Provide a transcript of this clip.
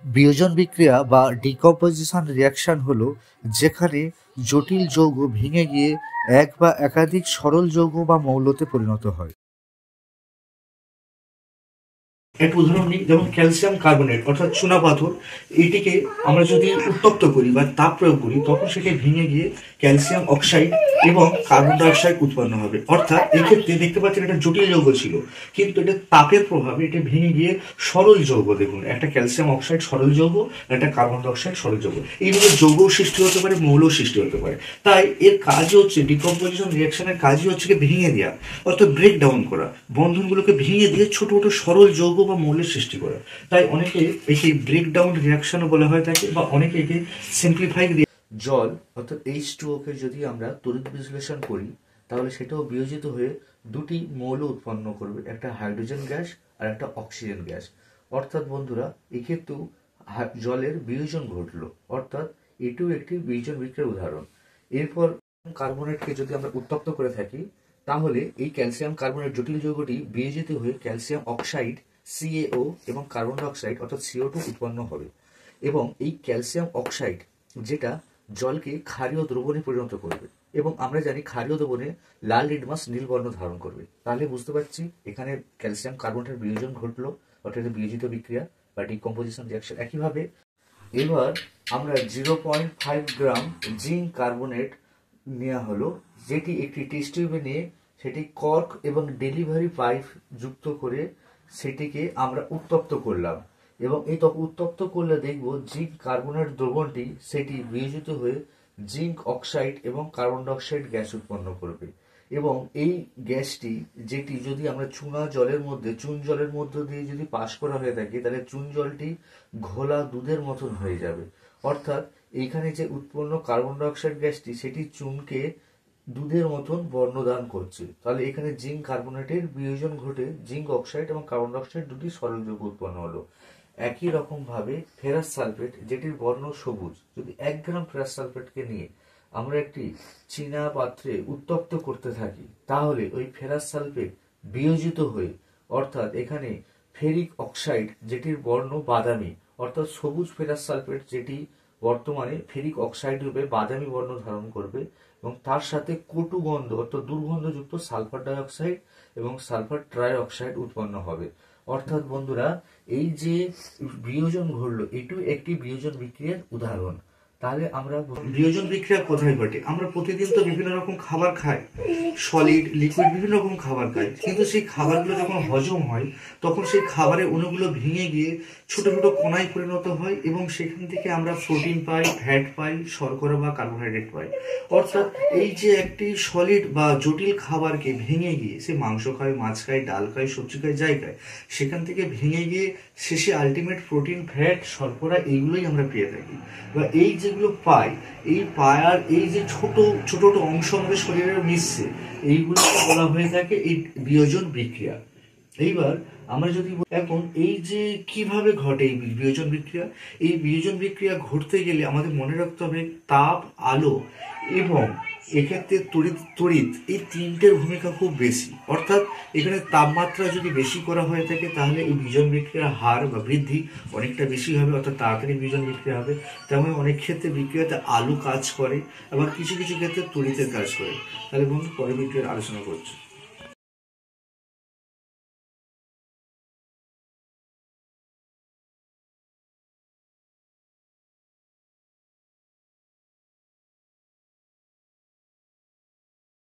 বিয়োজন বিক্রিয়া বা ডিকম্পোজিশন রিঅ্যাকশন হলো যেখানে জটিল যৌগ ভেঙে গিয়ে এক বা একাধিক সরল যৌগ বা মৌলতে পরিণত হয়। একটা উদাহরণ নিই, যেমন ক্যালসিয়াম কার্বনেট অর্থাৎ চুনাপাথর, এটিকে আমরা যদি উত্তপ্ত করি বা তাপ প্রয়োগ করি তখন সেটি ভেঙে গিয়ে ক্যালসিয়াম অক্সাইড এবং কার্বন ডাইঅক্সাইড উৎপন্ন হবে। অর্থাৎ এক্ষেত্রে দেখতে পাচ্ছেন এটা জটিল যৌগ ছিল, কিন্তু এটা তাপের প্রভাবে এটা ভেঙে গিয়ে সরল যৌগ, দেখুন একটা ক্যালসিয়াম অক্সাইড সরল যৌগ, একটা কার্বন ডাইঅক্সাইড সরল যৌগ, এইভাবে যৌগ সৃষ্টি হতে পারে, মৌল সৃষ্টি হতে পারে। তাই এর কাজ হচ্ছে, ডিকম্পোজিশন রিঅ্যাকশনের কাজই হচ্ছে ভেঙে দেওয়া, অর্থাৎ ব্রেক ডাউন করা, বন্ধনগুলোকে ভেঙে দিয়ে ছোট ছোট সরল যৌগ বা মৌলের সৃষ্টি করা। তাই অনেকে একে ব্রেক ডাউন রিঅ্যাকশনও বলা হয় থাকে, বা অনেকে একে সিম্পলিফাইড। জল অর্থাৎ H2O কে যদি আমরা তড়িৎ বিশ্লেষণ করি তাহলে সেটাও বিয়োজিত হয়ে দুটি মৌল উৎপন্ন করবে, একটা হাইড্রোজেন গ্যাস আর একটা অক্সিজেন গ্যাস। অর্থাৎ বন্ধুরা এক্ষেত্রেও জলের বিয়োজন ঘটলো, অর্থাৎ এটিও একটি বিয়োজন বিক্রিয়ার উদাহরণ। এরপর কার্বনেটকে যদি আমরা উত্তপ্ত করে থাকি তাহলে এই ক্যালসিয়াম কার্বনেট জটিল যৌগটি বিয়োজিত হয়ে ক্যালসিয়াম অক্সাইড CaO এবং কার্বন ডাই অক্সাইড অর্থাৎ CO2 উৎপন্ন হবে, এবং এই ক্যালসিয়াম অক্সাইড যেটা জলকে ক্ষারীয় দ্রবণে পরিণত করবে, এবং আমরা জানি ক্ষারীয় দ্রবণে লাল লিটমাস নীল বর্ণ ধারণ করবে। তাহলে বুঝতে পারছি এখানে ক্যালসিয়াম কার্বনেটের বিয়োজন ঘটলো, অর্থাৎ বিয়োজিত বিক্রিয়া বা ডিকম্পোজিশন রিঅ্যাকশন। একইভাবে এবার আমরা 0.5 গ্রাম জিঙ্ক কার্বনেট নেওয়া হলো, যেটি একটি টেস্ট টিউবে নিয়ে সেটি কর্ক এবং ডেলিভারি পাইপ যুক্ত করে সেটিকে আমরা উত্তপ্ত করলাম, এবং এই উত্তপ্ত করলে দেখব জিঙ্ক কার্বনেট দ্রবণটি সেটি বিয়োজিত হয়ে জিঙ্ক অক্সাইড এবং কার্বন ডাই অক্সাইড গ্যাস উৎপন্ন করবে। এবং এই গ্যাসটি যেটি যদি আমরা চুন জলের মধ্য দিয়ে যদি পাস করা হয়ে থাকে তাহলে চুন জলটি ঘোলা দুধের মতন হয়ে যাবে। অর্থাৎ এইখানে যে উৎপন্ন কার্বন ডাই অক্সাইড গ্যাসটি সেটি চুনকে দুধের মতন বর্ণদান করছে। তাহলে এখানে জিঙ্ক কার্বনেটের বিয়োজন ঘটে জিঙ্ক অক্সাইড এবং কার্বন ডাই অক্সাইড দুটি সরল যৌগ উৎপন্ন হলো। একই রকম ভাবে ফেরাস সালফেট যেটির বর্ণ সবুজ, যদি 1 গ্রাম ফেরাস সালফেটকে নিয়ে আমরা একটি চীনা পাত্রে উত্তপ্ত করতে থাকি তাহলে ওই ফেরাস সালফেট বিয়োজিত হয়ে, অর্থাৎ এখানে ফেরিক অক্সাইড যেটির বর্ণ বাদামি, অর্থাৎ সবুজ ফেরাস সালফেট যেটি বর্তমানে ফেরিক অক্সাইড রূপে বাদামি বর্ণ ধারণ করবে, এবং তার সাথে কটু গন্ধ অর্থাৎ দুর্গন্ধযুক্ত সালফার ডাই অক্সাইড এবং সালফার ট্রাই অক্সাইড উৎপন্ন হবে। অর্থাৎ বন্ধুরা এই যে বিয়োজন ঘটলো এটিও একটি বিয়োজন বিক্রিয়ার উদাহরণ। তাহলে আমরা বিয়োজন বিক্রিয়া কোথায় ঘটে? আমরা প্রতিদিন তো বিভিন্ন রকম খাবার খাই, সলিড লিকুইড বিভিন্ন রকম খাবার খাই, কিন্তু সেই খাবারগুলো যখন হজম হয় তখন সেই খাবারের অণুগুলো ভেঙে গিয়ে ছোট ছোট কণায় পরিণত হয়, এবং সেখান থেকে আমরা প্রোটিন পাই, ফ্যাট পাই, শর্করা বা কার্বোহাইড্রেট পাই। অর্থাৎ এই যে একটি সলিড বা জটিল খাবারকে ভেঙে গিয়ে সে মাংস খায়, মাছ খায়, ডাল খায়, সবজি খায়, যাই খায়, সেখান থেকে ভেঙে গিয়ে শেষে আলটিমেট প্রোটিন, ফ্যাট, শর্করা এইগুলোই আমরা পেয়ে থাকি। বা এই যেগুলো পাই, এই পায়ার এই যে ছোট ছোট ছোট অংশ আমাদের শরীরের মিশছে, এইগুলোকে বলা হয়ে থাকে এই বিয়োজন বিক্রিয়া। এইবার আমরা যদি এখন এই যে কিভাবে ঘটে এই বিয়োজন বিক্রিয়া, এই বিয়োজন বিক্রিয়া ঘটতে গেলে আমাদের মনে রাখতে হবে তাপ, আলো এবং এক্ষেত্রে তড়িৎ এই তিনটের ভূমিকা খুব বেশি। অর্থাৎ এখানে তাপমাত্রা যদি বেশি করা হয়ে থাকে তাহলে এই বিয়োজন বিক্রিয়ার হার বা বৃদ্ধি অনেকটা বেশি হবে, অর্থাৎ তাড়াতাড়ি বিয়োজন বিক্রিয়া হবে। তেমন অনেক ক্ষেত্রে বিক্রিয়াতে আলো কাজ করে, আবার কিছু কিছু ক্ষেত্রে তড়িতের কাজ করে। তাহলে বন্ধু পরে বিক্রিয়ার আলোচনা করছি।